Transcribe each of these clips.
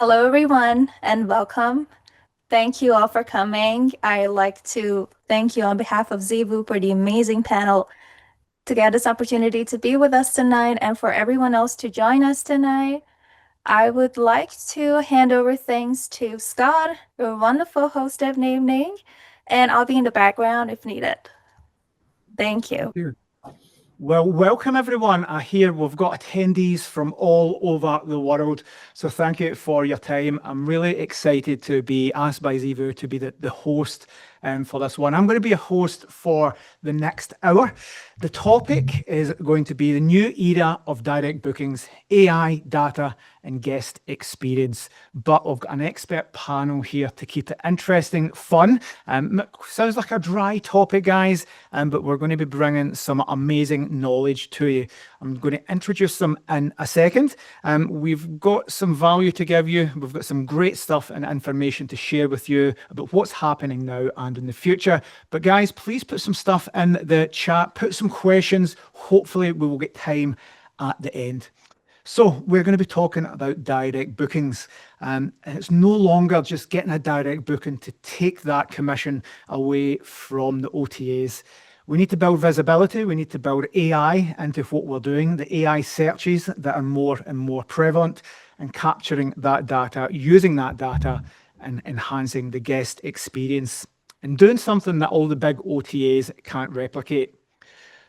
Hello, everyone, and welcome. Thank you all for coming. I like to thank you on behalf of Zebu for the amazing panel to get this opportunity to be with us tonight and for everyone else to join us tonight. I would like to hand over things to Scott, your wonderful host of Name Name, and I'll be in the background if needed. Thank you. Thank you. Well, welcome everyone. I hear we've got attendees from all over the world. So thank you for your time. I'm really excited to be asked by Zevu to be the host for this one. I'm going to be a host for the next hour. The topic is going to be the new era of direct bookings, AI, data, and guest experience. But I've got an expert panel here to keep it interesting, fun. Sounds like a dry topic, guys, but we're going to be bringing some amazing knowledge to you. I'm going to introduce them in a second. We've got some value to give you. We've got some great stuff and information to share with you about what's happening now and in the future. But guys, please put some stuff in the chat, put some questions. Hopefully we will get time at the end. So we're going to be talking about direct bookings. And it's no longer just getting a direct booking to take that commission away from the OTAs. We need to build visibility. We need to build AI into what we're doing, the AI searches that are more and more prevalent, and capturing that data, using that data, and enhancing the guest experience, and doing something that all the big OTAs can't replicate.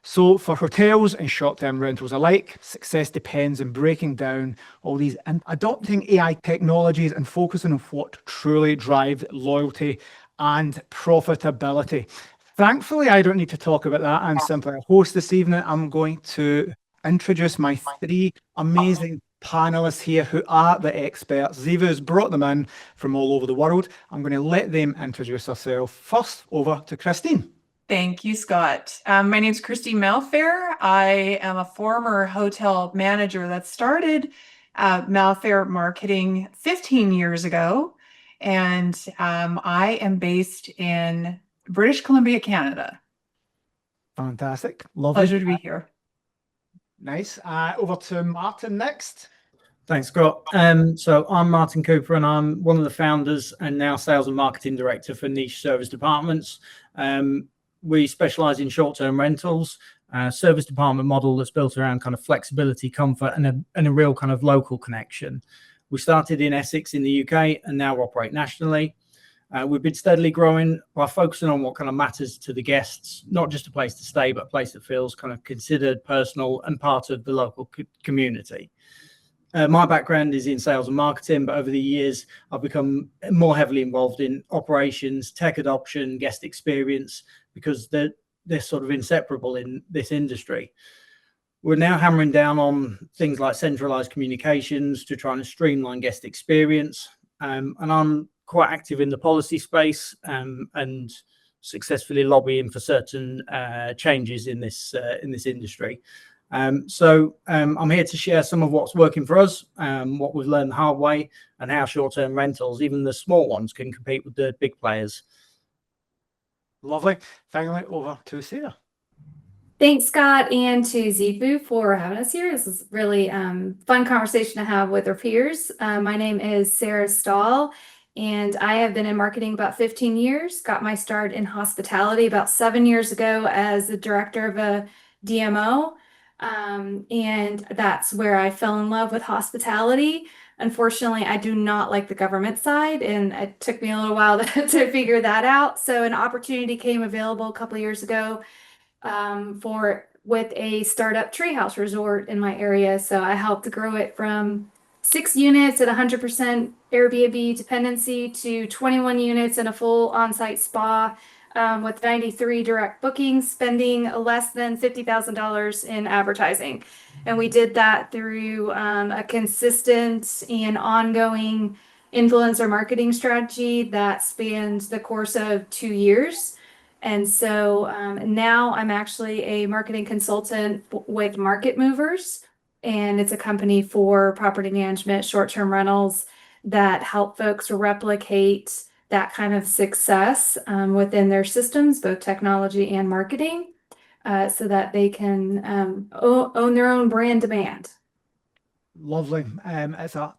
So for hotels and short-term rentals alike, success depends on breaking down all these and adopting AI technologies and focusing on what truly drives loyalty and profitability. Thankfully, I don't need to talk about that. I'm simply a host this evening. I'm going to introduce my three amazing panelists here who are the experts. Zevu's brought them in from all over the world. I'm going to let them introduce themselves. First, over to Christine. Thank you, Scott. My name is Christine Malfair. I am a former hotel manager that started Malfair Marketing 15 years ago, and I am based in British Columbia, Canada. Fantastic. Lovely. Pleasure to be here. Nice. Over to Martin next. Thanks, Scott. So I'm Martin Cooper, and I'm one of the founders and now sales and marketing director for Niche Service Departments. We specialize in short-term rentals, service department model that's built around kind of flexibility, comfort, and a real kind of local connection. We started in Essex in the UK and now operate nationally. We've been steadily growing by focusing on what kind of matters to the guests, not just a place to stay, but a place that feels kind of considered, personal, and part of the local community. My background is in sales and marketing, but over the years, I've become more heavily involved in operations, tech adoption, guest experience, because they're sort of inseparable in this industry. We're now hammering down on things like centralized communications to try and streamline guest experience. And I'm quite active in the policy space and successfully lobbying for certain changes in this industry. So I'm here to share some of what's working for us, what we've learned the hard way, and how short-term rentals, even the small ones, can compete with the big players. Lovely. Finally, over to Sarah. Thanks, Scott, and to Zebu for having us here. This is really fun conversation to have with our peers. My name is Sarah Stahl, and I have been in marketing about 15 years. Got my start in hospitality about 7 years ago as the director of a DMO. And that's where I fell in love with hospitality. Unfortunately, I do not like the government side, and it took me a little while to figure that out. So an opportunity came available a couple of years ago with a startup treehouse resort in my area. So I helped grow it from 6 units at 100% Airbnb dependency to 21 units and a full on-site spa. With 93 direct bookings, spending less than $50,000 in advertising. And we did that through a consistent and ongoing influencer marketing strategy that spanned the course of 2 years. And so now I'm actually a marketing consultant with Market Movers, and it's a company for property management, short-term rentals that help folks replicate that kind of success within their systems, both technology and marketing, so that they can own their own brand demand. Lovely. It's a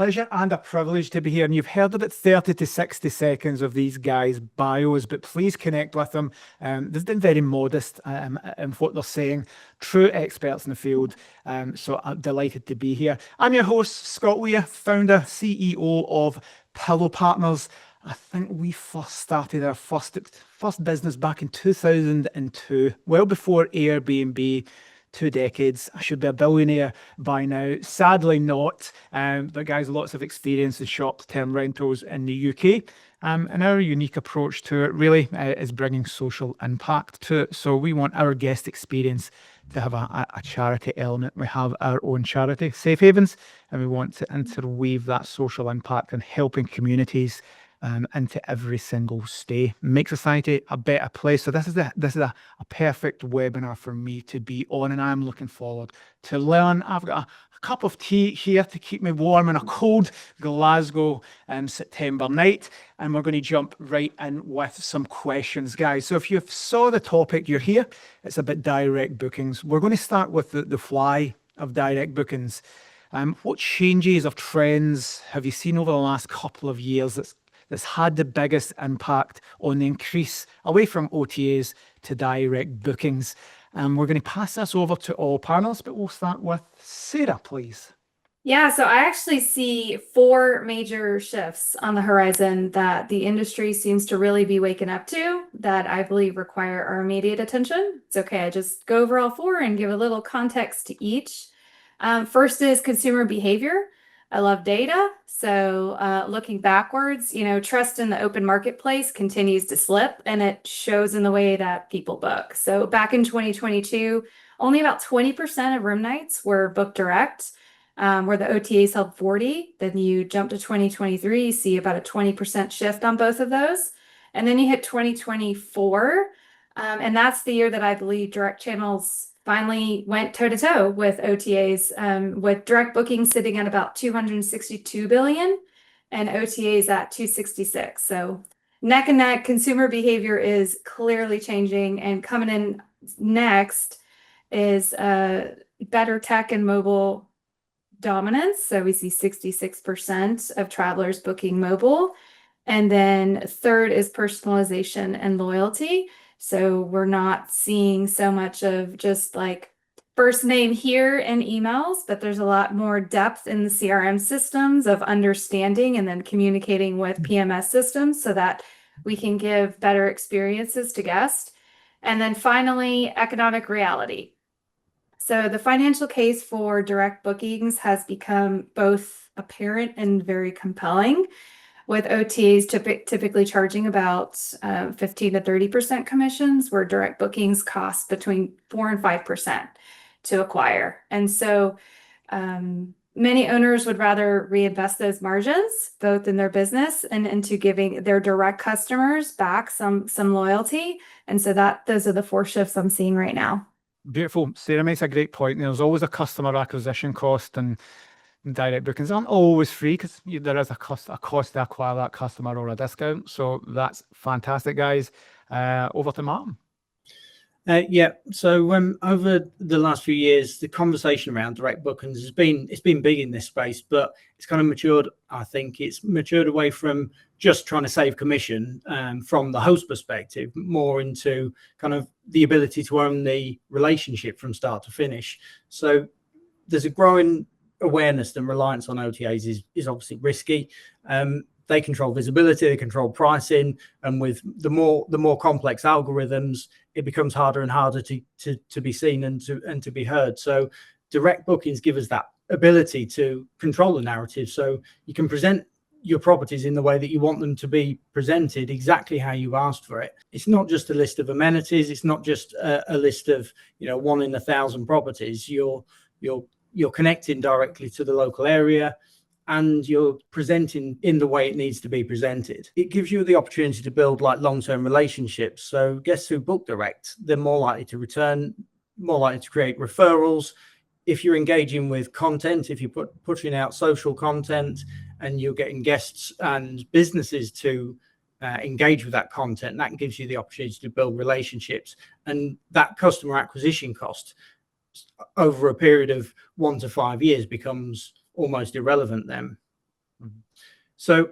pleasure and a privilege to be here. And you've heard about 30 to 60 seconds of these guys' bios, but please connect with them. They've been very modest in what they're saying, true experts in the field. So I'm delighted to be here. I'm your host, Scott Weir, founder, CEO of Pillow Partners. I think we first started our first business back in 2002, well before Airbnb. 2 decades. I should be a billionaire by now. Sadly not. But guys, lots of experience in short-term rentals in the UK. And our unique approach to it really is bringing social impact to it. So we want our guest experience to have a charity element. We have our own charity, Safe Havens, and we want to interweave that social impact and helping communities into every single stay, make society a better place. So this is a perfect webinar for me to be on, and I'm looking forward to learn. I've got a cup of tea here to keep me warm in a cold Glasgow September night, and we're going to jump right in with some questions, guys. So if you saw the topic, you're here. It's about direct bookings. We're going to start with the why of direct bookings. What changes or trends have you seen over the last couple of years that's had the biggest impact on the increase away from OTAs to direct bookings? And we're going to pass this over to all panelists, but we'll start with Sarah, please. Yeah, so I actually see 4 major shifts on the horizon that the industry seems to really be waking up to that I believe require our immediate attention. It's okay, I just go over all 4 and give a little context to each. First is consumer behavior. I love data. So looking backwards, trust in the open marketplace continues to slip, and it shows in the way that people book. So back in 2022, only about 20% of room nights were booked direct, where the OTAs held 40. Then you jump to 2023, you see about a 20% shift on both of those. And then you hit 2024, and that's the year that I believe direct channels finally went toe-to-toe with OTAs, with direct bookings sitting at about 262 billion and OTAs at 266. So neck and neck, consumer behavior is clearly changing, and coming in next is better tech and mobile dominance. So we see 66% of travelers booking mobile. And then third is personalization and loyalty. So we're not seeing so much of just like first name here in emails, but there's a lot more depth in the CRM systems of understanding and then communicating with PMS systems so that we can give better experiences to guests. And then finally, economic reality. So the financial case for direct bookings has become both apparent and very compelling, with OTAs typically charging about 15 to 30% commissions, where direct bookings cost between 4 and 5% to acquire. And so many owners would rather reinvest those margins, both in their business and into giving their direct customers back some loyalty. And so those are the 4 shifts I'm seeing right now. Beautiful. Sarah makes a great point. There's always a customer acquisition cost, and direct bookings aren't always free because there is a cost to acquire that customer or a discount. So that's fantastic, guys. Over to Martin. Yeah. So over the last few years, the conversation around direct bookings it's been big in this space, but it's kind of matured. I think it's matured away from just trying to save commission from the host perspective, more into kind of the ability to own the relationship from start to finish. So there's a growing awareness and reliance on OTAs is obviously risky. They control visibility, they control pricing, and with the more complex algorithms, it becomes harder and harder to be seen and to be heard. So direct bookings give us that ability to control the narrative. So you can present your properties in the way that you want them to be presented, exactly how you asked for it. It's not just a list of amenities. It's not just a list of 1 in 1,000 properties. You're connecting directly to the local area, and you're presenting in the way it needs to be presented. It gives you the opportunity to build like long-term relationships. So guests who book direct, they're more likely to return, more likely to create referrals. If you're engaging with content, if you're pushing out social content and you're getting guests and businesses to engage with that content, that gives you the opportunity to build relationships. And that customer acquisition cost over a period of 1 to 5 years becomes almost irrelevant then. So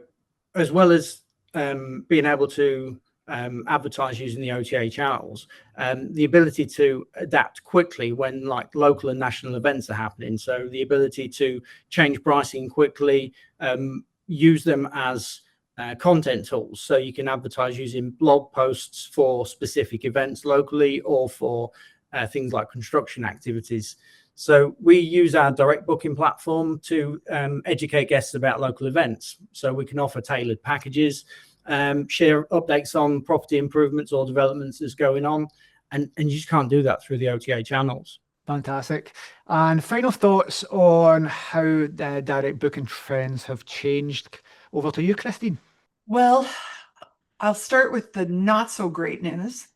as well as being able to advertise using the OTA channels, the ability to adapt quickly when like local and national events are happening. So the ability to change pricing quickly, use them as content tools. So you can advertise using blog posts for specific events locally or for things like construction activities. So we use our direct booking platform to educate guests about local events. So we can offer tailored packages, share updates on property improvements or developments that's going on. And you just can't do that through the OTA channels. Fantastic. And final thoughts on how the direct booking trends have changed. Over to you, Christine. Well, I'll start with the not so great news.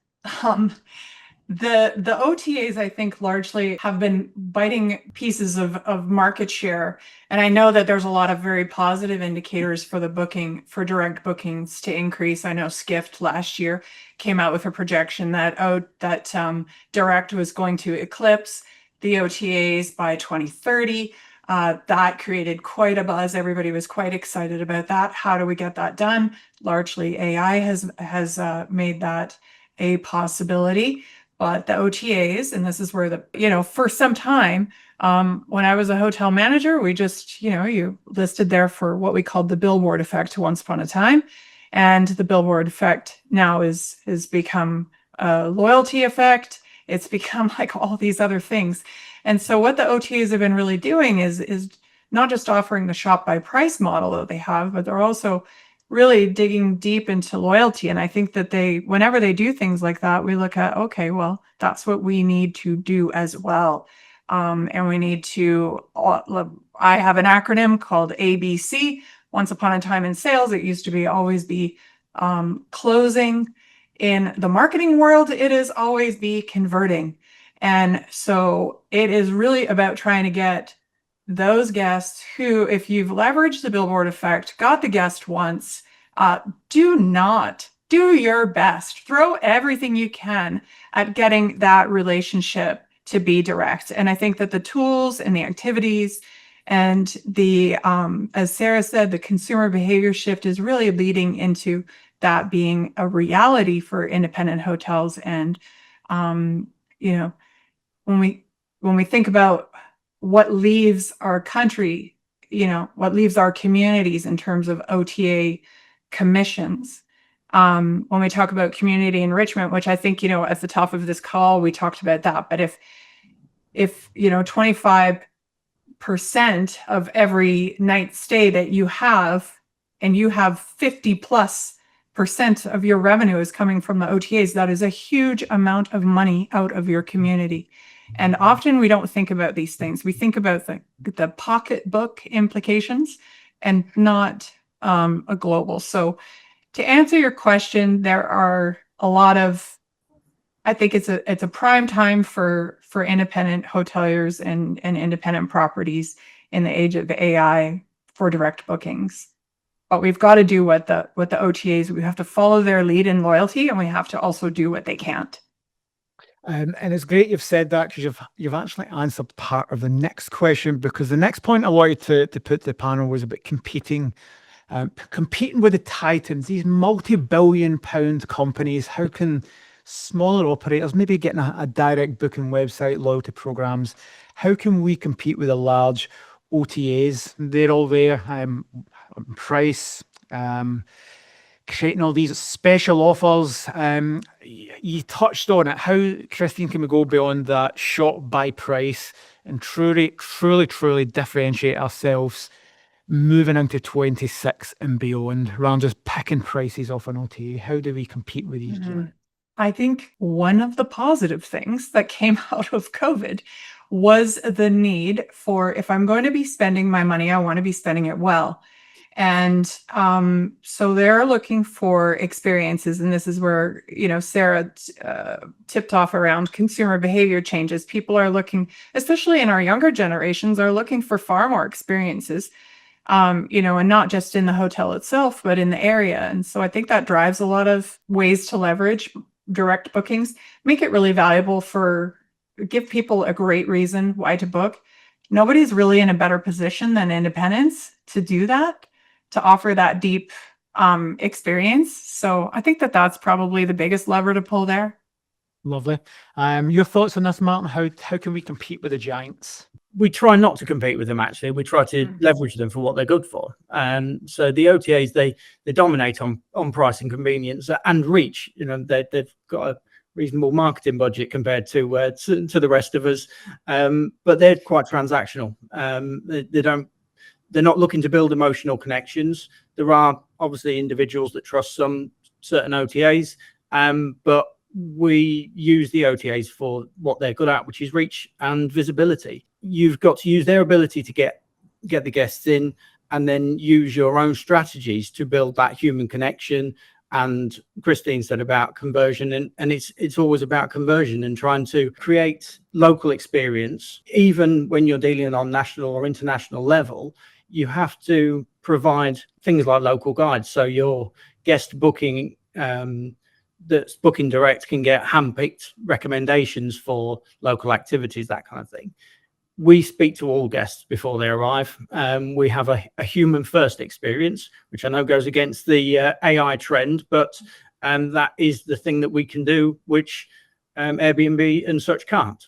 The OTAs, I think, largely have been biting pieces of market share. And I know that there's a lot of very positive indicators for direct bookings to increase. I know Skift last year came out with a projection that direct was going to eclipse the OTAs by 2030. That created quite a buzz. Everybody was quite excited about that. How do we get that done? Largely AI has made that a possibility. But the OTAs, and this is where for some time, when I was a hotel manager, we just, you listed there for what we called the billboard effect once upon a time. And the billboard effect now has become a loyalty effect. It's become like all these other things. And so what the OTAs have been really doing is not just offering the shop by price model that they have, but they're also really digging deep into loyalty. And I think that whenever they do things like that, we look at, okay, well, that's what we need to do as well. And we need to, I have an acronym called ABC. Once upon a time in sales, it used to always be closing. In the marketing world, it is always be converting. And so it is really about trying to get those guests who, if you've leveraged the billboard effect, got the guest once, do your best. Throw everything you can at getting that relationship to be direct. And I think that the tools and the activities and the, as Sarah said, the consumer behavior shift is really leading into that being a reality for independent hotels. And, when we think about what leaves our country, what leaves our communities in terms of OTA commissions. When we talk about community enrichment, which I think, at the top of this call, we talked about that. But if 25% of every night stay that you have, and you have 50+% of your revenue is coming from the OTAs, that is a huge amount of money out of your community. And often we don't think about these things. We think about the pocketbook implications and not a global. So to answer your question, there are a lot of, I think it's a prime time for independent hoteliers and independent properties in the age of AI for direct bookings. But we've got to do what the OTAs, we have to follow their lead in loyalty, and we have to also do what they can't. And it's great you've said that, because you've actually answered part of the next question, because the next point I wanted to put to the panel was about competing with the titans, these multi-billion-pound companies. How can smaller operators, maybe getting a direct booking website, loyalty programs, how can we compete with the large OTAs? They're all there, price, creating all these special offers. You touched on it. How, Christine, can we go beyond that shop by price and truly differentiate ourselves moving into 26 and beyond, rather than just picking prices off an OTA? How do we compete with these giants? I think one of the positive things that came out of COVID was the need for, if I'm going to be spending my money, I want to be spending it well. And so they're looking for experiences. And this is where, Sarah tipped off around consumer behavior changes. People are looking, especially in our younger generations, are looking for far more experiences, and not just in the hotel itself, but in the area. And so I think that drives a lot of ways to leverage direct bookings, make it really valuable give people a great reason why to book. Nobody's really in a better position than independents to do that. to offer that deep experience. So I think that that's probably the biggest lever to pull there. Lovely. Your thoughts on this, Martin? How can we compete with the giants? We try not to compete with them. Actually, we try to leverage them for what they're good for. So the OTAs, they dominate on price and convenience and reach. You know, they've got a reasonable marketing budget compared to the rest of us, but they're quite transactional. They're not looking to build emotional connections. There are obviously individuals that trust some certain OTAs, but we use the OTAs for what they're good at, which is reach and visibility. You've got to use their ability to get the guests in, and then use your own strategies to build that human connection. And Christine said about conversion, and it's always about conversion and trying to create local experience. Even when you're dealing on national or international level, you have to provide things like local guides. So your guest booking that's booking direct can get handpicked recommendations for local activities, that kind of thing. We speak to all guests before they arrive. We have a human first experience, which I know goes against the AI trend, but that is the thing that we can do, which Airbnb and such can't.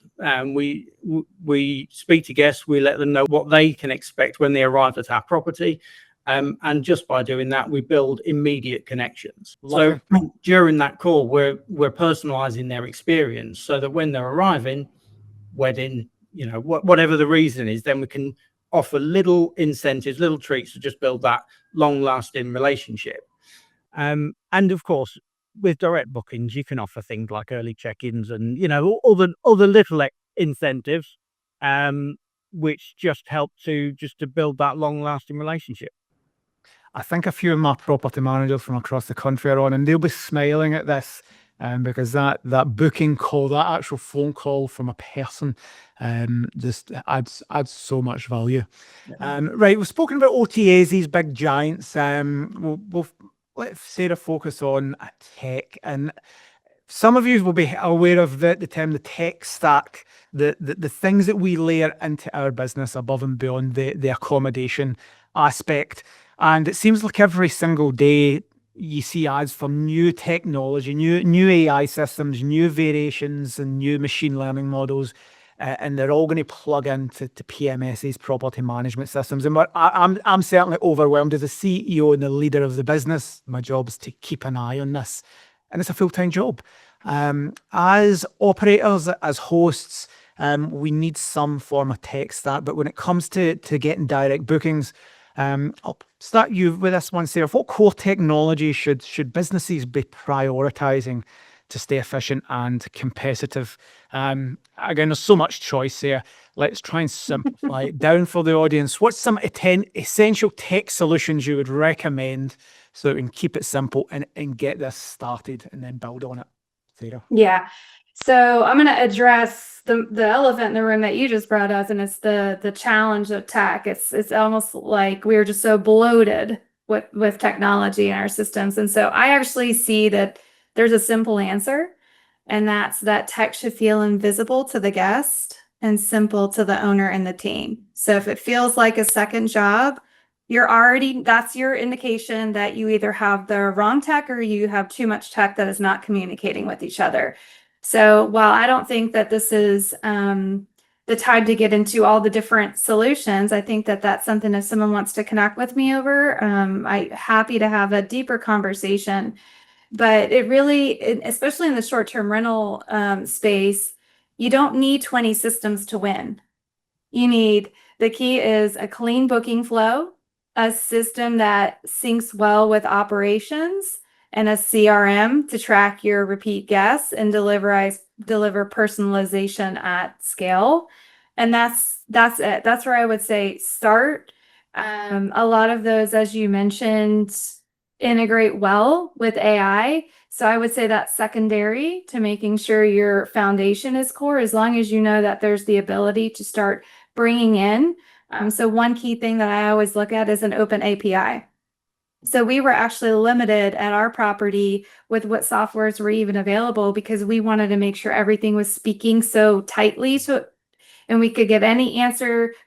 We speak to guests, we let them know what they can expect when they arrive at our property. And just by doing that, we build immediate connections. So during that call, we're personalizing their experience so that when they're arriving, wedding, you know, whatever the reason is, then we can offer little incentives, little treats to just build that long-lasting relationship. And of course, with direct bookings, you can offer things like early check-ins and, you know, other little incentives, which just help to build that long-lasting relationship. I think a few of my property managers from across the country are on, and they'll be smiling at this, because that booking call, that actual phone call from a person, just adds so much value. Right, we've spoken about OTAs, these big giants. We'll let Sarah focus on tech, and some of you will be aware of the term the tech stack, the things that we layer into our business above and beyond the accommodation aspect. And it seems like every single day you see ads for new technology, new AI systems, new variations and new machine learning models, and they're all going to plug into PMS's property management systems. And I'm certainly overwhelmed as a CEO and the leader of the business. My job is to keep an eye on this, and it's a full-time job. As operators, as hosts, we need some form of tech stack. But when it comes to getting direct bookings, I'll start you with this one, Sarah. What core technology should businesses be prioritizing to stay efficient and competitive? Again, there's so much choice here. Let's try and simplify it down for the audience. What's some essential tech solutions you would recommend so we can keep it simple and get this started and then build on it? Sarah? Yeah. So I'm going to address the elephant in the room that you just brought us, and it's the challenge of tech. It's almost like we're just so bloated with technology in our systems. And so I actually see that there's a simple answer, and that's that tech should feel invisible to the guest and simple to the owner and the team. So if it feels like a second job, that's your indication that you either have the wrong tech or you have too much tech that is not communicating with each other. So while I don't think that this is the time to get into all the different solutions, I think that that's something if someone wants to connect with me over, I'm happy to have a deeper conversation. But it really, especially in the short-term rental space, you don't need 20 systems to win. The key is a clean booking flow, a system that syncs well with operations, and a CRM to track your repeat guests and deliver personalization at scale. And that's it. That's where I would say start. A lot of those, as you mentioned, integrate well with AI. So I would say that's secondary to making sure your foundation is core, as long as you know that there's the ability to start bringing in. So one key thing that I always look at is an open API. So we were actually limited at our property with what softwares were even available because we wanted to make sure everything was speaking so tightly, and we could get any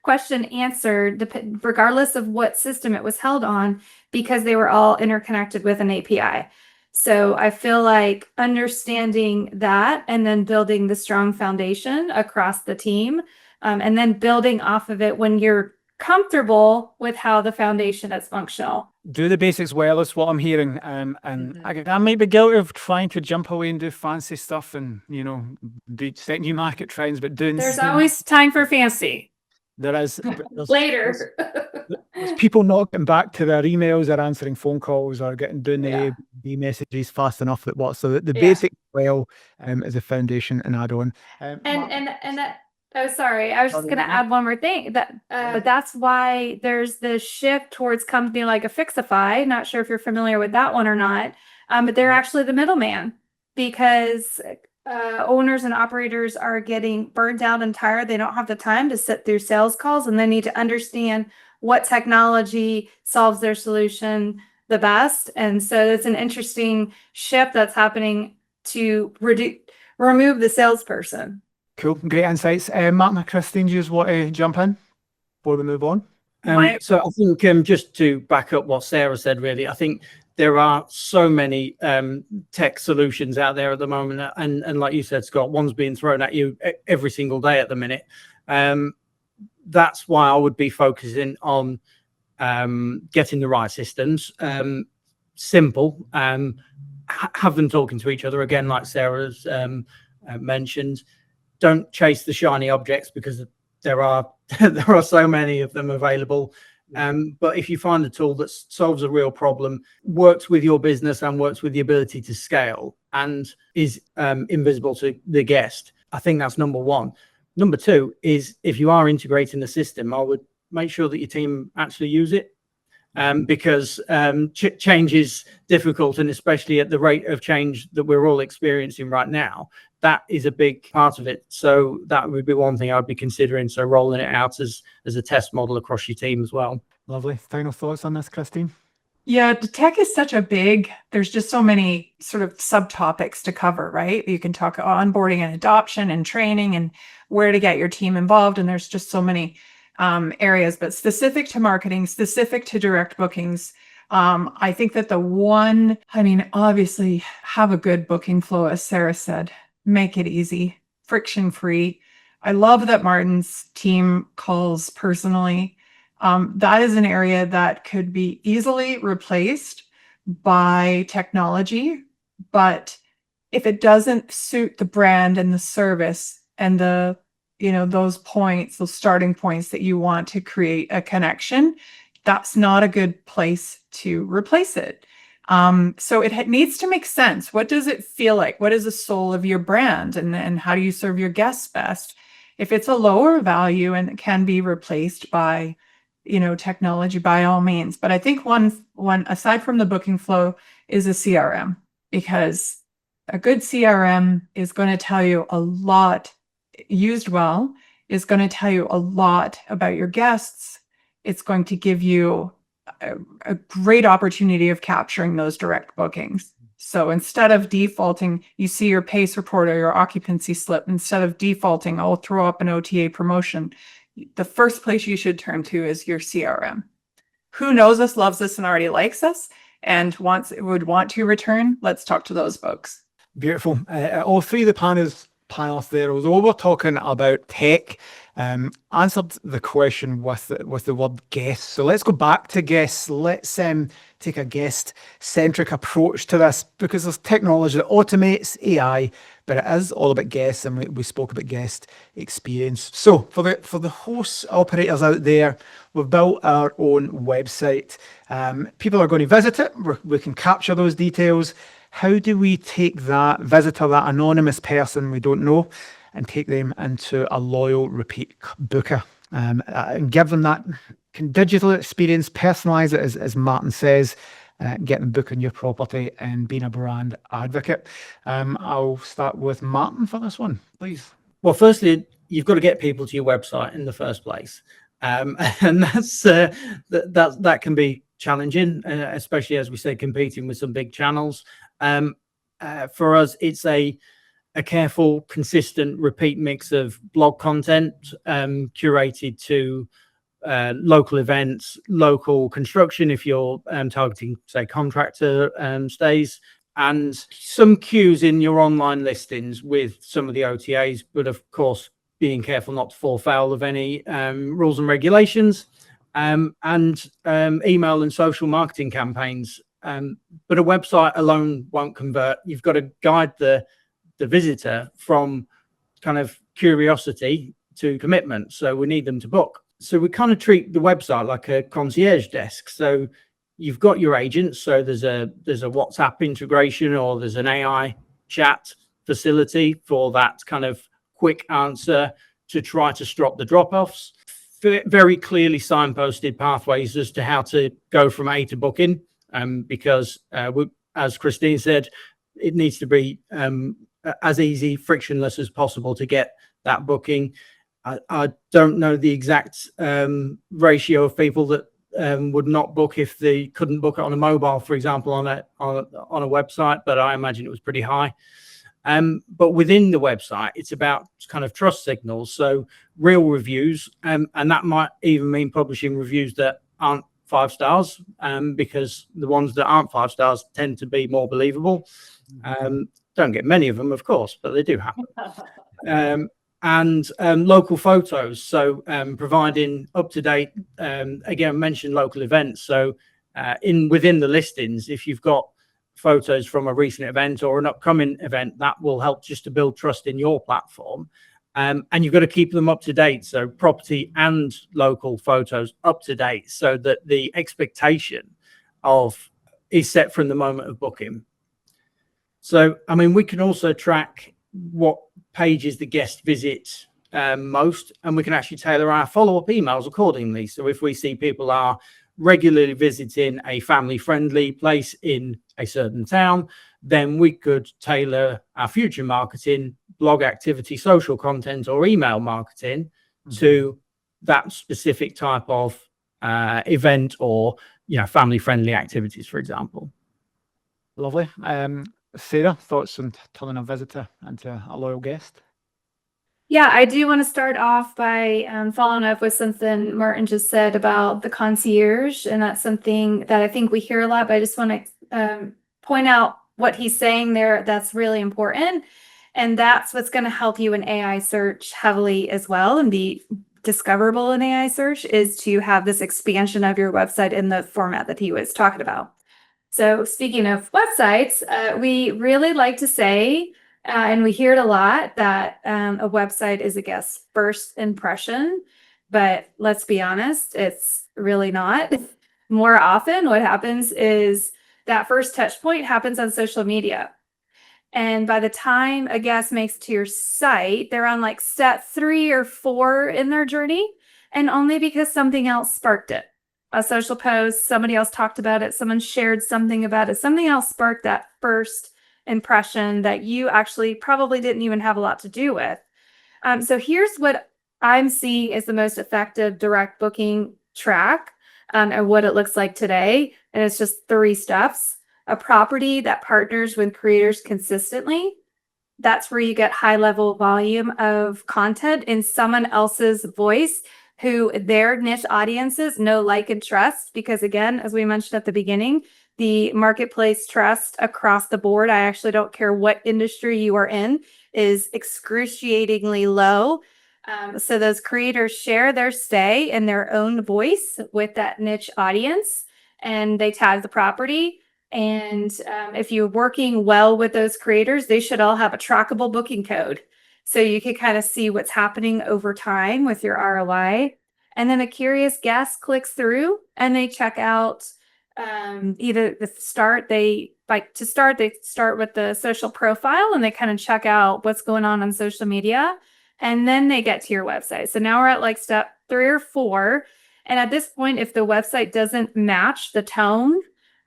question answered regardless of what system it was held on. because they were all interconnected with an API. So I feel like understanding that and then building the strong foundation across the team, and then building off of it when you're comfortable with how the foundation is functional. Do the basics well is what I'm hearing. And I might be guilty of trying to jump away and do fancy stuff and, you know, set new market trends, but doing There's always time for fancy. there is there's- Later. there's people not getting back to their emails or answering phone calls or doing Yeah. the messages fast enough that what. So the Yeah. basic well is a foundation and add on. And that, oh, sorry, I was just gonna add one more thing, that but that's why there's the shift towards company like a Fixify. Not sure if you're familiar with that one or not, but they're actually the middleman, because owners and operators are getting burned out and tired. They don't have the time to sit through sales calls, and they need to understand what technology solves their solution the best. And so it's an interesting shift that's happening to remove the salesperson. Cool, great insights. Martin or Christine, do you just want to jump in before we move on? So I think just to back up what Sarah said, really, I think there are so many tech solutions out there at the moment, and like you said, Scott, one's being thrown at you every single day at the minute. That's why I would be focusing on getting the right systems, simple, have them talking to each other again, like Sarah's mentioned. Don't chase the shiny objects, because there are there are so many of them available. But if you find a tool that solves a real problem, works with your business and works with the ability to scale, and is invisible to the guest, I think that's number one. Number two is, if you are integrating the system, I would make sure that your team actually use it, because change is difficult, and especially at the rate of change that we're all experiencing right now, that is a big part of it. So that would be one thing I'd be considering. So rolling it out as a test model across your team as well. Lovely. Final thoughts on this, Christine? Yeah, the tech is such a big, there's just so many sort of subtopics to cover, right? You can talk onboarding and adoption and training and where to get your team involved. And there's just so many areas, but specific to marketing, specific to direct bookings. I think that obviously have a good booking flow, as Sarah said, make it easy, friction free. I love that Martin's team calls personally. That is an area that could be easily replaced by technology, but if it doesn't suit the brand and the service and those starting points that you want to create a connection, that's not a good place to replace it. So it needs to make sense. What does it feel like? What is the soul of your brand? And how do you serve your guests best? If it's a lower value and it can be replaced by technology, by all means. But I think one aside from the booking flow is a CRM, because a good CRM is going to tell you a lot, used well, is going to tell you a lot about your guests. It's going to give you a great opportunity of capturing those direct bookings. So instead of defaulting, you see your pace report or your occupancy slip, instead of defaulting, I'll throw up an OTA promotion. The first place you should turn to is your CRM. Who knows us, loves us, and already likes us, and would want to return? Let's talk to those folks. Beautiful. All three of the panelists there, although we're talking about tech, answered the question with the word guest. So let's go back to guests. Let's take a guest-centric approach to this, because there's technology that automates AI, but it is all about guests, and we spoke about guest experience. So for the host operators out there, we've built our own website. People are going to visit it. We can capture those details. How do we take that visitor, that anonymous person we don't know, and take them into a loyal repeat booker, and give them that digital experience, personalize it as Martin says, get them booking your property and being a brand advocate? I'll start with Martin for this one, please. Well, firstly, you've got to get people to your website in the first place, and that can be challenging, especially, as we say, competing with some big channels. For us, it's a careful, consistent, repeat mix of blog content, curated to local events, local construction, if you're targeting, say, contractor stays, and some cues in your online listings with some of the OTAs, but of course, being careful not to fall foul of any rules and regulations, and email and social marketing campaigns. But a website alone won't convert. You've got to guide the visitor from kind of curiosity to commitment. So we need them to book. So we kind of treat the website like a concierge desk. So you've got your agents. So there's a WhatsApp integration, or there's an AI chat facility for that kind of quick answer to try to stop the drop-offs. Very clearly signposted pathways as to how to go from A to booking, because as Christine said, it needs to be as easy, frictionless as possible to get that booking. I don't know the exact ratio of people that would not book if they couldn't book it on a mobile, for example, on a website, but I imagine it was pretty high. But within the website, it's about kind of trust signals, so real reviews, and that might even mean publishing reviews that aren't 5 stars, because the ones that aren't 5 stars tend to be more believable. Don't get many of them, of course, but they do happen. And local photos, so providing up-to-date, again, mention local events. So within the listings, if you've got photos from a recent event or an upcoming event, that will help just to build trust in your platform. And you've got to keep them up to date, so property and local photos up to date, so that the expectation is set from the moment of booking. So, I mean, we can also track what pages the guests visit most, and we can actually tailor our follow-up emails accordingly. So if we see people are regularly visiting a family-friendly place in a certain town, then we could tailor our future marketing, blog activity, social content, or email marketing to that specific type of event, or family-friendly activities, for example. Lovely. Sarah, thoughts on telling a visitor and to a loyal guest? Yeah, I do want to start off by following up with something Martin just said about the concierge. And that's something that I think we hear a lot, but I just want to point out what he's saying there. That's really important. And that's what's going to help you in AI search heavily as well, and be discoverable in AI search, is to have this expansion of your website in the format that he was talking about. So speaking of websites, we really like to say, and we hear it a lot, that a website is a guest's first impression, but let's be honest, it's really not. More often what happens is that first touch point happens on social media. And by the time a guest makes it to your site, they're on like step 3 or 4 in their journey, and only because something else sparked it. A social post, somebody else talked about it, someone shared something about it, something else sparked that first impression that you actually probably didn't even have a lot to do with. So here's what I'm seeing is the most effective direct booking track, and what it looks like today. And it's just 3 steps. A property that partners with creators consistently. That's where you get high level volume of content in someone else's voice, who their niche audiences know, like, and trust. Because again, as we mentioned at the beginning, the marketplace trust across the board, I actually don't care what industry you are in, is excruciatingly low. So those creators share their stay in their own voice with that niche audience, and they tag the property. And if you're working well with those creators, they should all have a trackable booking code, so you can kind of see what's happening over time with your ROI. And then a curious guest clicks through and they check out either they start with the social profile, and they kind of check out what's going on social media, and then they get to your website. So now we're at like step 3 or 4. And at this point, if the website doesn't match the tone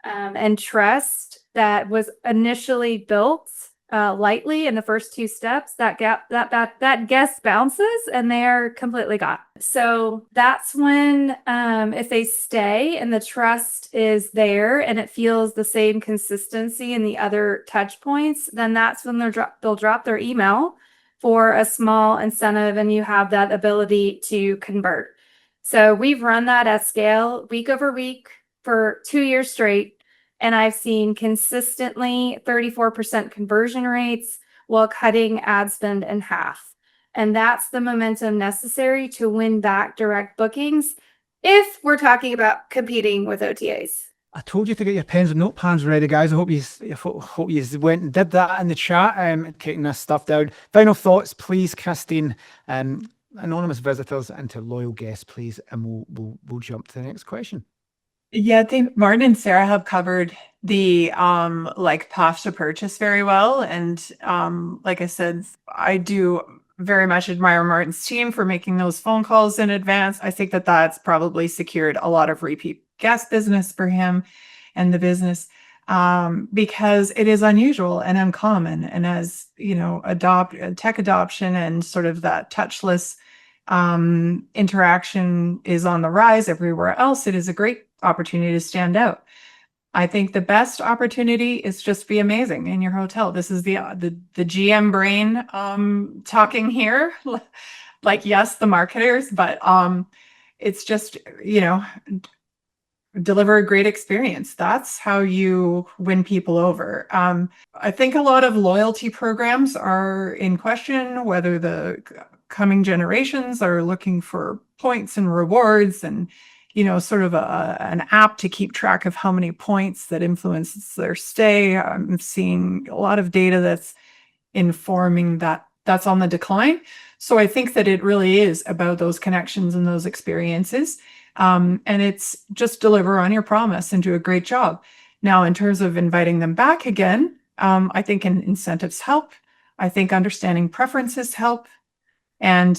and trust that was initially built lightly in the first 2 steps, that guest bounces and they're completely gone. So that's when, if they stay and the trust is there and it feels the same consistency in the other touch points, then that's when they'll drop their email for a small incentive, and you have that ability to convert. So we've run that at scale week over week for 2 years straight. And I've seen consistently 34% conversion rates while cutting ad spend in half. And that's the momentum necessary to win back direct bookings if we're talking about competing with OTAs. I told you to get your pens and notepads ready, guys. I hope you went and did that in the chat, taking this stuff down. Final thoughts, please, Christine. Anonymous visitors into loyal guests, please, and we'll jump to the next question. Yeah, I think Martin and Sarah have covered the like path to purchase very well. And like I said, I do very much admire Martin's team for making those phone calls in advance. I think that that's probably secured a lot of repeat guest business for him and the business because it is unusual and uncommon. And as you know, tech adoption and sort of that touchless interaction is on the rise everywhere else, it is a great opportunity to stand out. I think the best opportunity is just be amazing in your hotel. This is the GM brain talking here. Like, yes, the marketers, but it's just, you know, deliver a great experience. That's how you win people over. I think a lot of loyalty programs are in question, whether the coming generations are looking for points and rewards and, you know, sort of an app to keep track of how many points that influences their stay. I'm seeing a lot of data that's informing that that's on the decline. So I think that it really is about those connections and those experiences. And it's just deliver on your promise and do a great job. Now, in terms of inviting them back again, I think incentives help. I think understanding preferences help, and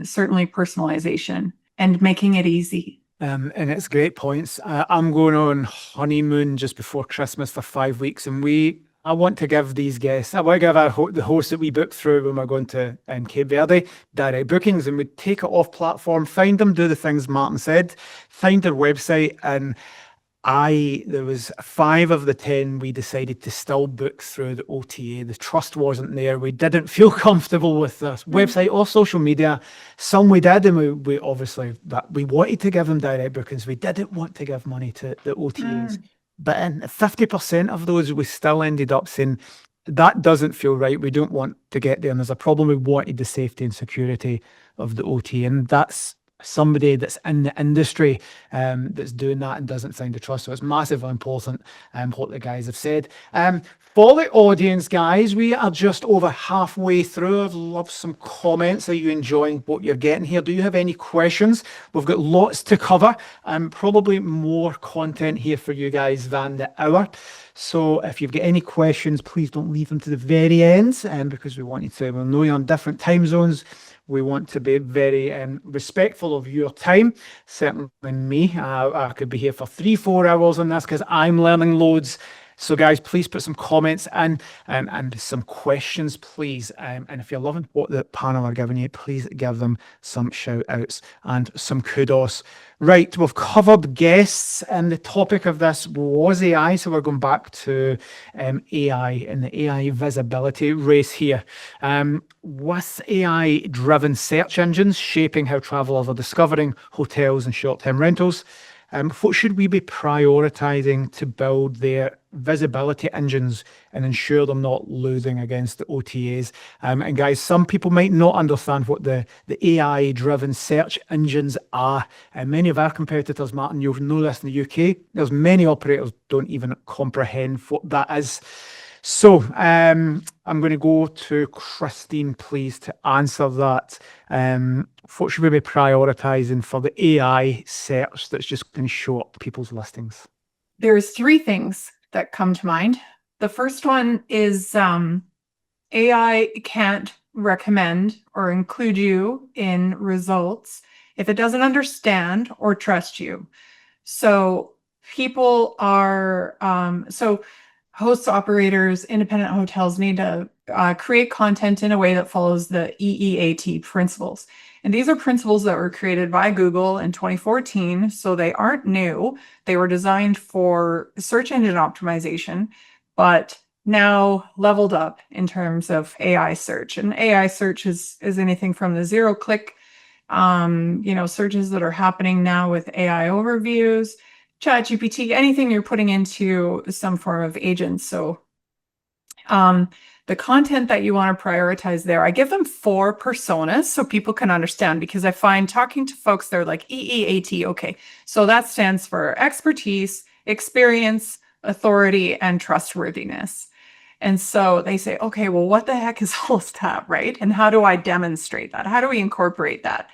certainly personalization and making it easy. And it's great points. I'm going on honeymoon just before Christmas for 5 weeks, and I want to give these guests, I want to give the hosts that we book through when we're going to Cape Verde direct bookings, and we take it off platform, find them, do the things Martin said, find their website, and there was 5 of the 10 we decided to still book through the OTA. The trust wasn't there. We didn't feel comfortable with the website or social media. Some we did, and we obviously, that we wanted to give them direct bookings. We didn't want to give money to the OTAs. But in 50% of those, we still ended up saying, that doesn't feel right. We don't want to get there. And there's a problem. We wanted the safety and security of the OTA. And that's somebody that's in the industry that's doing that and doesn't find the trust. So it's massively important what the guys have said. For the audience, guys, we are just over halfway through. I've loved some comments. Are you enjoying what you're getting here? Do you have any questions? We've got lots to cover and probably more content here for you guys than the hour. So if you've got any questions, please don't leave them to the very end because we want you to, we'll know you're on different time zones. We want to be very respectful of your time. Certainly me. I could be here for 3-4 hours on this because I'm learning loads. So guys, please put some comments in and some questions, please. And if you're loving what the panel are giving you, please give them some shout outs and some kudos. Right, we've covered guests, and the topic of this was AI. So we're going back to AI and the AI visibility race here. With AI-driven search engines shaping how travelers are discovering hotels and short-term rentals, what should we be prioritizing to build their visibility engines and ensure they're not losing against the OTAs? And guys, some people might not understand what the AI-driven search engines are. And many of our competitors, Martin, you'll know this in the UK, there's many operators don't even comprehend what that is. So I'm going to go to Christine, please, to answer that. What should we be prioritizing for the AI search that's just going to show up people's listings? There's 3 things that come to mind. The first one is AI can't recommend or include you in results if it doesn't understand or trust you. So people are, hosts, operators, independent hotels need to create content in a way that follows the EEAT principles. And these are principles that were created by Google in 2014, so they aren't new. They were designed for search engine optimization, but now leveled up in terms of AI search. And AI search is anything from the 0-click searches that are happening now with AI overviews, ChatGPT, anything you're putting into some form of agent. So the content that you want to prioritize there, I give them 4 personas so people can understand, because I find talking to folks, they're like EEAT. Okay, so that stands for expertise, experience, authority, and trustworthiness. And so they say, okay, well, what the heck is all of that, right? And how do I demonstrate that? How do we incorporate that?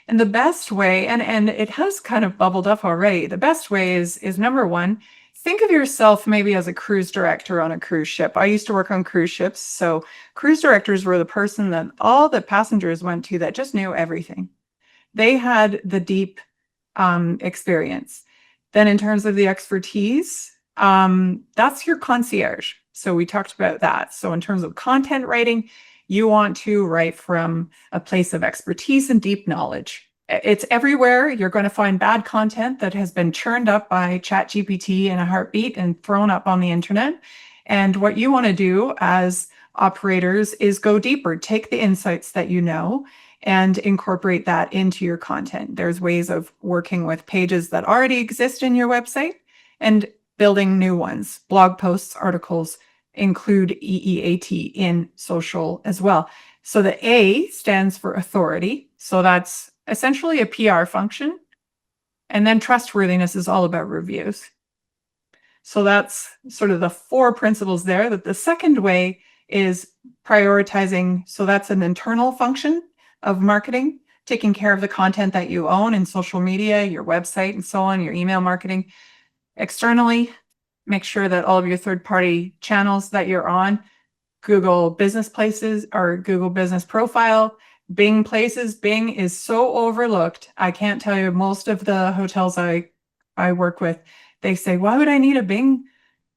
And the best way, and it has kind of bubbled up already, the best way is number one, think of yourself maybe as a cruise director on a cruise ship. I used to work on cruise ships. So cruise directors were the person that all the passengers went to that just knew everything. They had the deep experience. Then in terms of the expertise, that's your concierge. So we talked about that. So in terms of content writing, you want to write from a place of expertise and deep knowledge. It's everywhere. You're going to find bad content that has been churned up by ChatGPT in a heartbeat and thrown up on the internet. And what you want to do as operators is go deeper, take the insights that you know and incorporate that into your content. There's ways of working with pages that already exist in your website and building new ones. Blog posts, articles include EEAT in social as well. So the A stands for authority. So that's essentially a PR function. And then trustworthiness is all about reviews. So that's sort of the 4 principles there. That the second way is prioritizing. So that's an internal function of marketing, taking care of the content that you own in social media, your website and so on, your email marketing. Externally, make sure that all of your third-party channels that you're on, Google Business Places or Google Business Profile, Bing Places. Bing is so overlooked. I can't tell you, most of the hotels I work with, they say, why would I need a Bing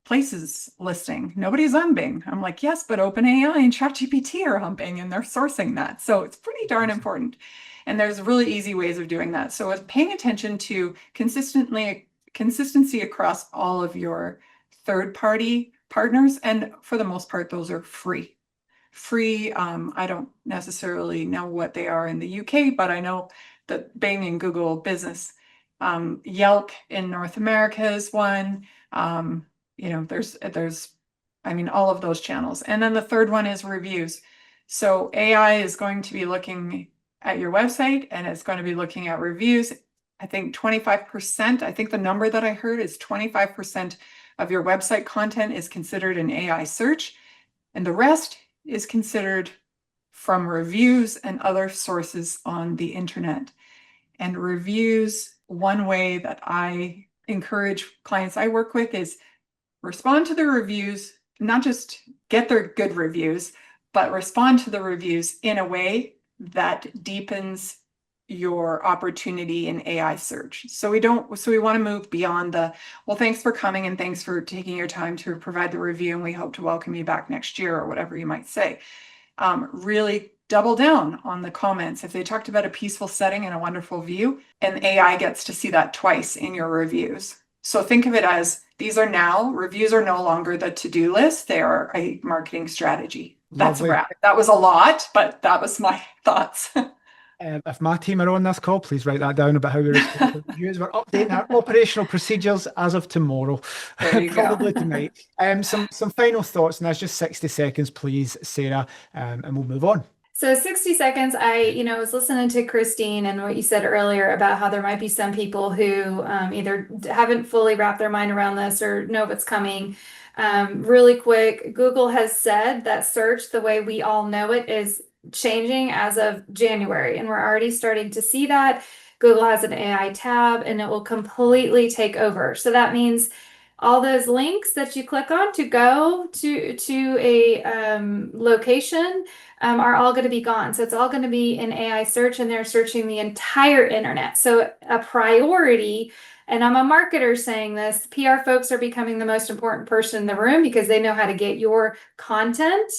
Places listing? Nobody's on Bing. I'm like, yes, but OpenAI and ChatGPT are on Bing and they're sourcing that. So it's pretty darn important. And there's really easy ways of doing that. So it's paying attention to consistency across all of your third-party partners. And for the most part, those are free. I don't necessarily know what they are in the UK, but I know that Bing and Google Business, Yelp in North America is one. There's all of those channels. And then the third one is reviews. So AI is going to be looking at your website and it's going to be looking at reviews. I think 25%, I think the number that I heard is 25% of your website content is considered an AI search, and the rest is considered from reviews and other sources on the internet. And reviews, one way that I encourage clients I work with is respond to the reviews, not just get their good reviews, but respond to the reviews in a way that deepens your opportunity in AI search. So we want to move beyond well, thanks for coming and thanks for taking your time to provide the review and we hope to welcome you back next year or whatever you might say. Really double down on the comments. If they talked about a peaceful setting and a wonderful view, and AI gets to see that twice in your reviews. So think of it as reviews are no longer the to-do list. They are a marketing strategy. That's a wrap. That was a lot, but that was my thoughts. If my team are on this call, please write that down about how we're reviews. We're updating our operational procedures as of tomorrow, probably tonight. Some final thoughts, and that's just 60 seconds, please, Sarah, and we'll move on. So 60 seconds, I was listening to Christine and what you said earlier about how there might be some people who either haven't fully wrapped their mind around this or know what's coming. Really quick, Google has said that search, the way we all know it, is changing as of January, and we're already starting to see that. Google has an AI tab and it will completely take over. So that means all those links that you click on to go to a location are all going to be gone. So it's all going to be an AI search, and they're searching the entire internet. So a priority, and I'm a marketer saying this, PR folks are becoming the most important person in the room because they know how to get your content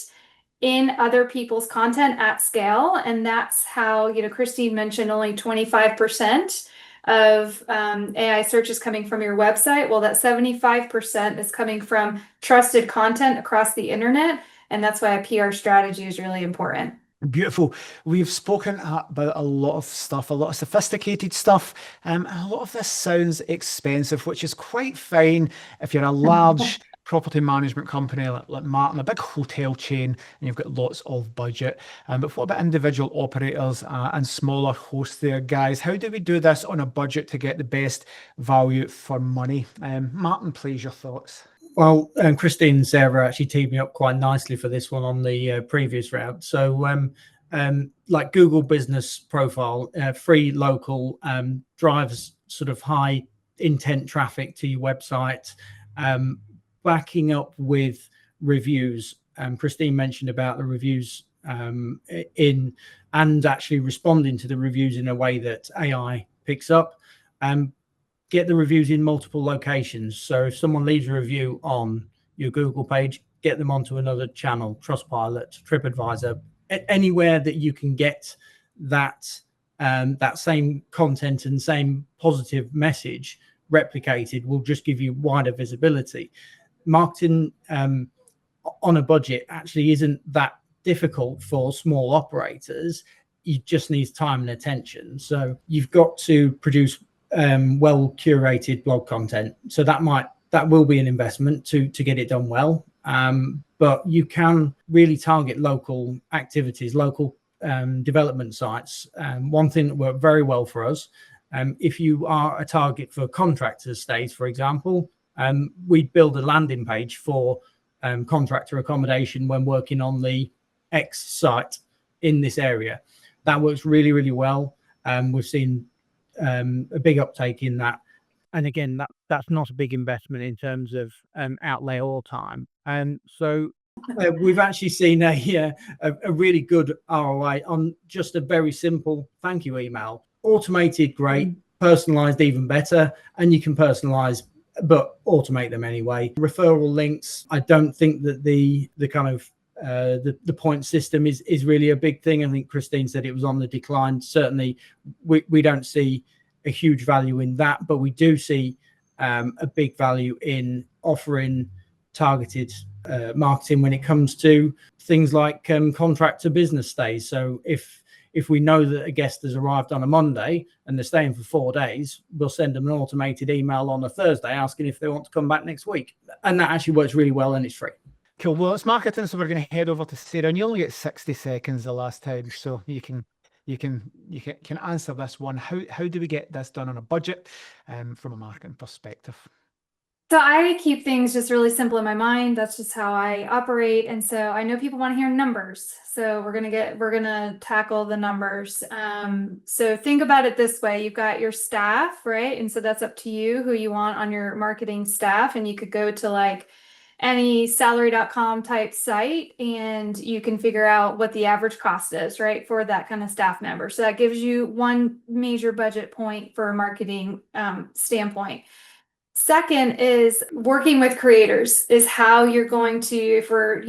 in other people's content at scale. And that's how, Christine mentioned only 25% of AI search is coming from your website. Well, that 75% is coming from trusted content across the internet. And that's why a PR strategy is really important. Beautiful. We've spoken about a lot of stuff, a lot of sophisticated stuff, and a lot of this sounds expensive, which is quite fine if you're a large property management company like Martin, a big hotel chain, and you've got lots of budget. But what about individual operators and smaller hosts there, guys? How do we do this on a budget to get the best value for money? Martin, please, your thoughts. Well, Christine and Sarah actually teed me up quite nicely for this one on the previous round. So, like Google Business Profile, free local, drives sort of high intent traffic to your website, backing up with reviews. Christine mentioned about the reviews and actually responding to the reviews in a way that AI picks up. Get the reviews in multiple locations. So if someone leaves a review on your Google page, get them onto another channel, Trustpilot, TripAdvisor, anywhere that you can get that that same content and same positive message replicated will just give you wider visibility. Marketing on a budget actually isn't that difficult for small operators. You just need time and attention. So you've got to produce well curated blog content. So that will be an investment to get it done well. But you can really target local activities, local development sites. One thing that worked very well for us, if you are a target for contractors stays, for example, we'd build a landing page for contractor accommodation when working on the X site in this area. That works really, really well. We've seen a big uptake in that. And again, that's not a big investment in terms of outlay or time. And so we've actually seen a really good ROI on just a very simple thank you email. Automated, great. Personalized, even better. And you can personalize, but automate them anyway. Referral links. I don't think that the kind of the point system is really a big thing. I think Christine said it was on the decline. Certainly, we don't see a huge value in that, but we do see a big value in offering targeted marketing when it comes to things like contractor business stays. So if we know that a guest has arrived on a Monday and they're staying for 4 days, we'll send them an automated email on a Thursday asking if they want to come back next week. And that actually works really well and it's free. Cool. Well, it's marketing, so we're going to head over to Sarah, and you only get 60 seconds the last time, so you can answer this one. How do we get this done on a budget, from a marketing perspective? So I keep things just really simple in my mind. That's just how I operate. And so I know people want to hear numbers. So we're gonna tackle the numbers. So think about it this way. You've got your staff, right? And so that's up to you who you want on your marketing staff. And you could go to like any salary.com type site and you can figure out what the average cost is, right, for that kind of staff member. So that gives you one major budget point for a marketing standpoint. Second is working with creators is how you're going to, if we're,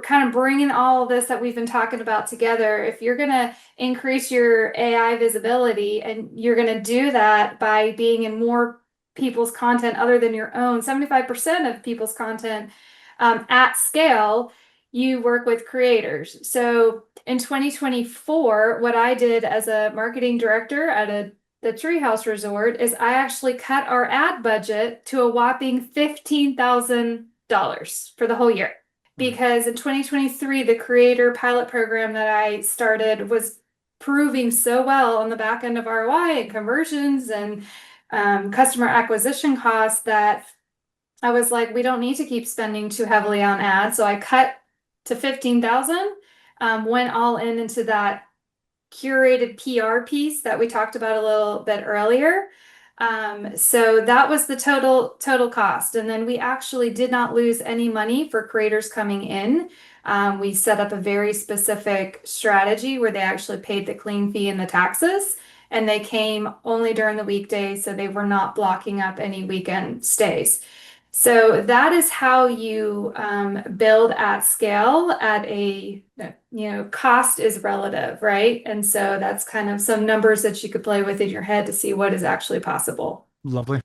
kind of bringing all of this that we've been talking about together, if you're going to increase your AI visibility and you're going to do that by being in more people's content other than your own, 75% of people's content at scale, you work with creators. So in 2024, what I did as a marketing director at the Treehouse Resort is I actually cut our ad budget to a whopping $15,000 for the whole year. Because in 2023, the creator pilot program that I started was proving so well on the back end of ROI and conversions and customer acquisition costs that I was like, we don't need to keep spending too heavily on ads. So I cut to 15,000, went all into that curated PR piece that we talked about a little bit earlier. So that was the total cost. And then we actually did not lose any money for creators coming in. We set up a very specific strategy where they actually paid the clean fee and the taxes, and they came only during the weekdays, so they were not blocking up any weekend stays. So that is how you build at scale at a, cost is relative, right? And so that's kind of some numbers that you could play with in your head to see what is actually possible. Lovely.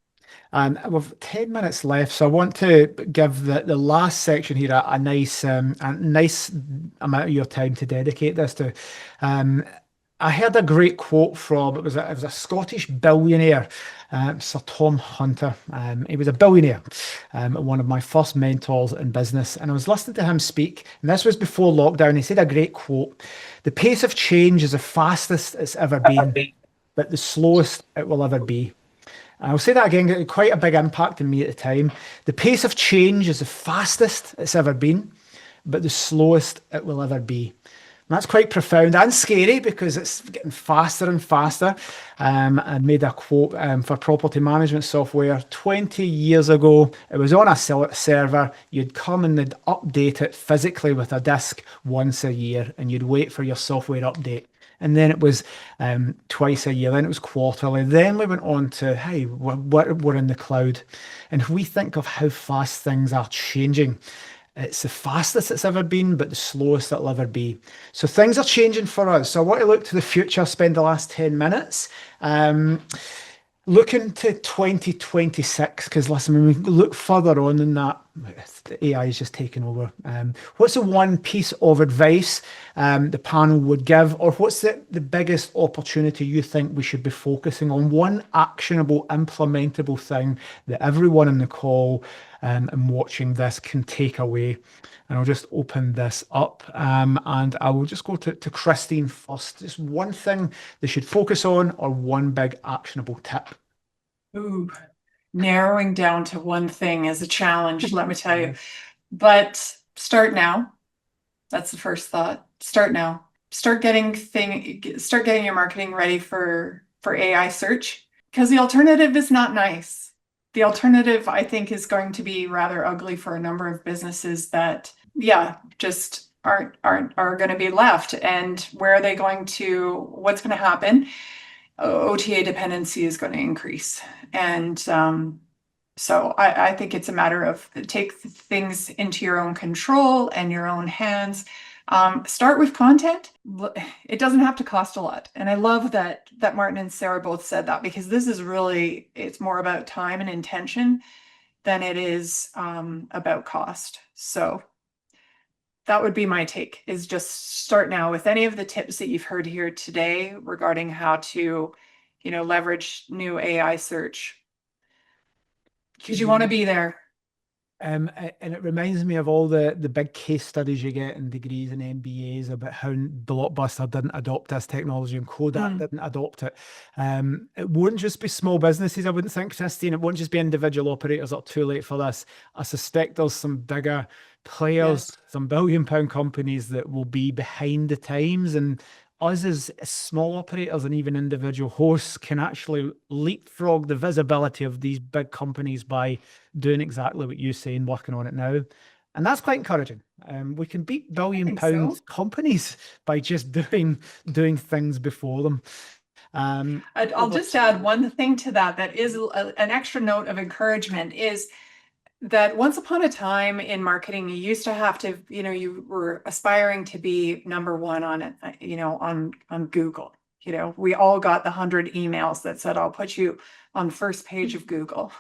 And we've 10 minutes left, so I want to give the last section here a nice amount of your time to dedicate this to. I heard a great quote from, it was a Scottish billionaire, Sir Tom Hunter. He was a billionaire, one of my first mentors in business. And I was listening to him speak, and this was before lockdown. He said a great quote: "The pace of change is the fastest it's ever been, but the slowest it will ever be." And I'll say that again, it had quite a big impact on me at the time. The pace of change is the fastest it's ever been, but the slowest it will ever be. And that's quite profound and scary because it's getting faster and faster. I made a quote for property management software 20 years ago. It was on a server. You'd come and they'd update it physically with a disk once a year, and you'd wait for your software update. And then it was twice a year, then it was quarterly. Then we went on to, hey, we're in the cloud. And if we think of how fast things are changing, it's the fastest it's ever been, but the slowest it'll ever be. So things are changing for us. So I want to look to the future, spend the last 10 minutes looking to 2026, because listen, when we look further on than that, the AI is just taking over. What's the one piece of advice the panel would give, or what's the biggest opportunity you think we should be focusing on? One actionable, implementable thing that everyone in the call and watching this can take away. And I'll just open this up and I will just go to Christine first. Just one thing they should focus on, or one big actionable tip. Ooh, narrowing down to one thing is a challenge, let me tell you. But start now. That's the first thought. Start now. Start getting your marketing ready for AI search, because the alternative is not nice. The alternative, I think, is going to be rather ugly for a number of businesses that, just are going to be left. And where are they going to? What's going to happen? OTA dependency is going to increase, and so I think it's a matter of take things into your own control and your own hands. Start with content. It doesn't have to cost a lot. And I love that Martin and Sarah both said that, because this is really, it's more about time and intention than it is about cost. So that would be my take, is just start now with any of the tips that you've heard here today regarding how to, leverage new AI search, because you want to be there. And it reminds me of all the big case studies you get in degrees and MBAs about how Blockbuster didn't adopt this technology and Kodak didn't adopt it. It wouldn't just be small businesses, I wouldn't think, Christine. It won't just be individual operators that are too late for this. I suspect there's some bigger players, some billion-pound companies that will be behind the times, and us as small operators and even individual hosts can actually leapfrog the visibility of these big companies by doing exactly what you say and working on it now. And that's quite encouraging. We can beat billion-pound companies by just doing things before them. I'll just add one thing to that is an extra note of encouragement, is that once upon a time in marketing, you used to have to, you were aspiring to be number one on it, on Google. We all got the 100 emails that said, I'll put you on first page of Google.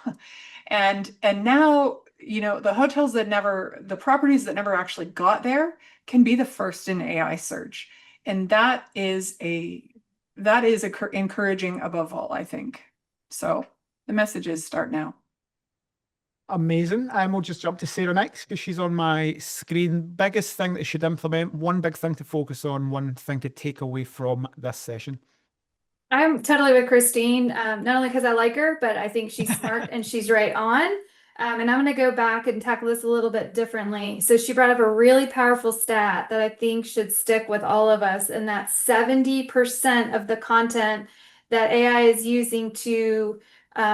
And now, the properties that never actually got there can be the first in AI search. And that is encouraging above all, I think. So the message is start now. Amazing. We'll just jump to Sarah next, because she's on my screen. Biggest thing that you should implement, one big thing to focus on, one thing to take away from this session. I'm totally with Christine, not only because I like her, but I think she's smart and she's right on. And I'm going to go back and tackle this a little bit differently. So she brought up a really powerful stat that I think should stick with all of us, and that 70% of the content that AI is using to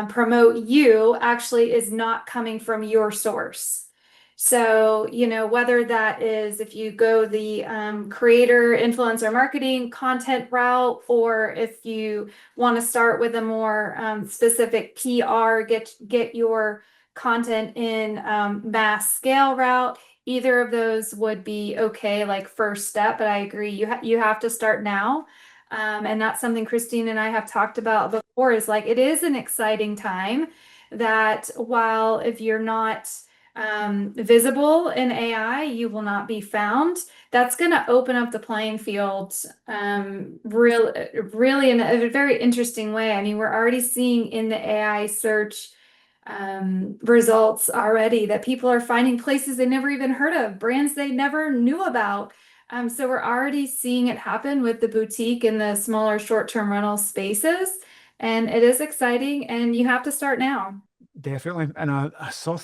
promote you actually is not coming from your source. So, whether that is if you go the creator, influencer marketing content route, or if you want to start with a more specific PR, get your content in mass scale route, either of those would be okay, like first step. But I agree, you have to start now. And that's something Christine and I have talked about before, is like, it is an exciting time. that while if you're not visible in AI, you will not be found. That's going to open up the playing field really in a very interesting way. I mean, we're already seeing in the AI search results already that people are finding places they never even heard of, brands they never knew about. So we're already seeing it happen with the boutique and the smaller short-term rental spaces. And it is exciting, and you have to start now. Definitely. And I saw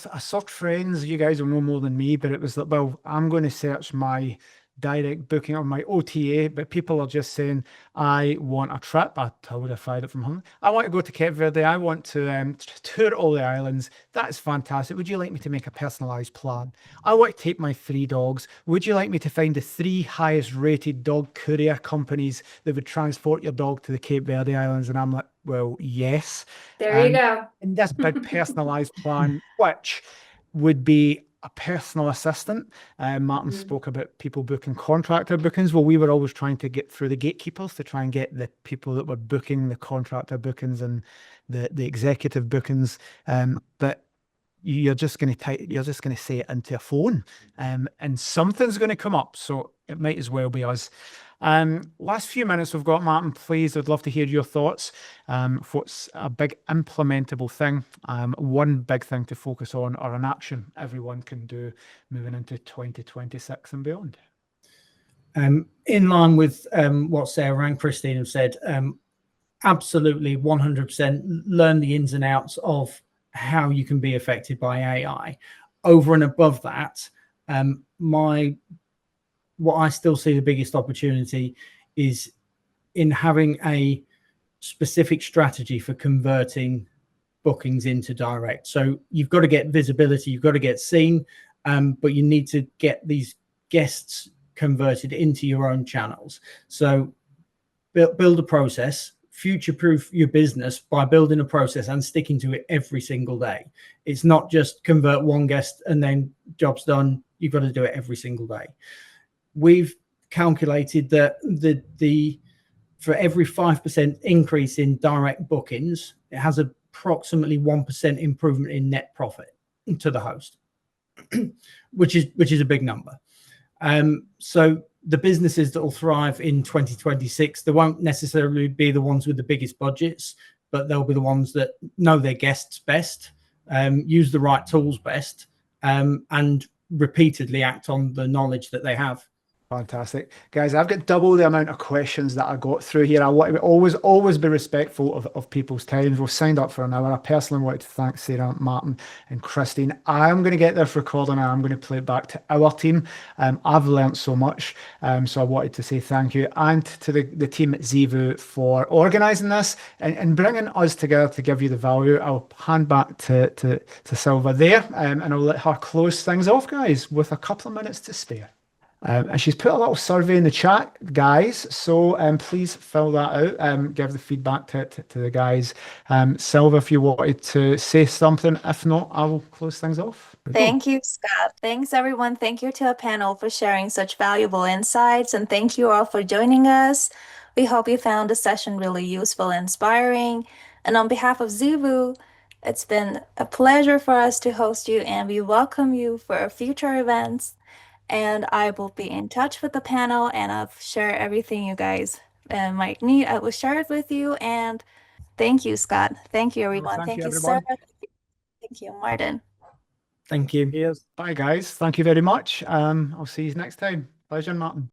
trends, you guys will know more than me, but it was like, well, I'm going to search my direct booking or my OTA, but people are just saying, I want a trip. I would have fired it from home. I want to go to Cape Verde. I want to tour all the islands. That's fantastic. Would you like me to make a personalized plan? I want to take my 3 dogs. Would you like me to find the 3 highest rated dog courier companies that would transport your dog to the Cape Verde Islands? And I'm like, well, yes. There you go. And this big personalized plan, which would be a personal assistant. Martin spoke about people booking contractor bookings. Well, we were always trying to get through the gatekeepers to try and get the people that were booking the contractor bookings and the executive bookings. But you're just going to say it into a phone, and something's going to come up. So it might as well be us. Last few minutes we've got, Martin, please, I'd love to hear your thoughts. What's a big implementable thing, one big thing to focus on, or an action everyone can do moving into 2026 and beyond? In line with what Sarah and Christine have said, absolutely 100% learn the ins and outs of how you can be affected by AI. Over and above that, what I still see the biggest opportunity is in having a specific strategy for converting bookings into direct. So you've got to get visibility, you've got to get seen, but you need to get these guests converted into your own channels. So build a process, future-proof your business by building a process and sticking to it every single day. It's not just convert one guest and then job's done. You've got to do it every single day. We've calculated that for every 5% increase in direct bookings, it has approximately 1% improvement in net profit to the host, which is a big number. So the businesses that will thrive in 2026, they won't necessarily be the ones with the biggest budgets, but they'll be the ones that know their guests best, use the right tools best, and repeatedly act on the knowledge that they have. Fantastic. Guys, I've got double the amount of questions that I got through here. I want to always be respectful of people's times. We've signed up for an hour. I personally wanted to thank Sarah, Martin and Christine. I'm going to get this recording and I'm going to play it back to our team. I've learned so much. So I wanted to say thank you, and to the team at Zeevou for organising this and bringing us together to give you the value. I'll hand back to Silva there, and I'll let her close things off, guys, with a couple of minutes to spare. And she's put a little survey in the chat, guys, so please fill that out, give the feedback to the guys. Silva, if you wanted to say something, if not, I will close things off. Thank you, Scott. Thanks, everyone. Thank you to our panel for sharing such valuable insights, and thank you all for joining us. We hope you found the session really useful and inspiring. And on behalf of Zeevou, it's been a pleasure for us to host you, and we welcome you for our future events. And I will be in touch with the panel, and I'll share everything you guys might need. I will share it with you. And thank you, Scott. Thank you, everyone. Thank you, Sarah. everyone. Thank you, Martin. Thank you. Bye, guys. Thank you very much. I'll see you next time. Pleasure, Martin.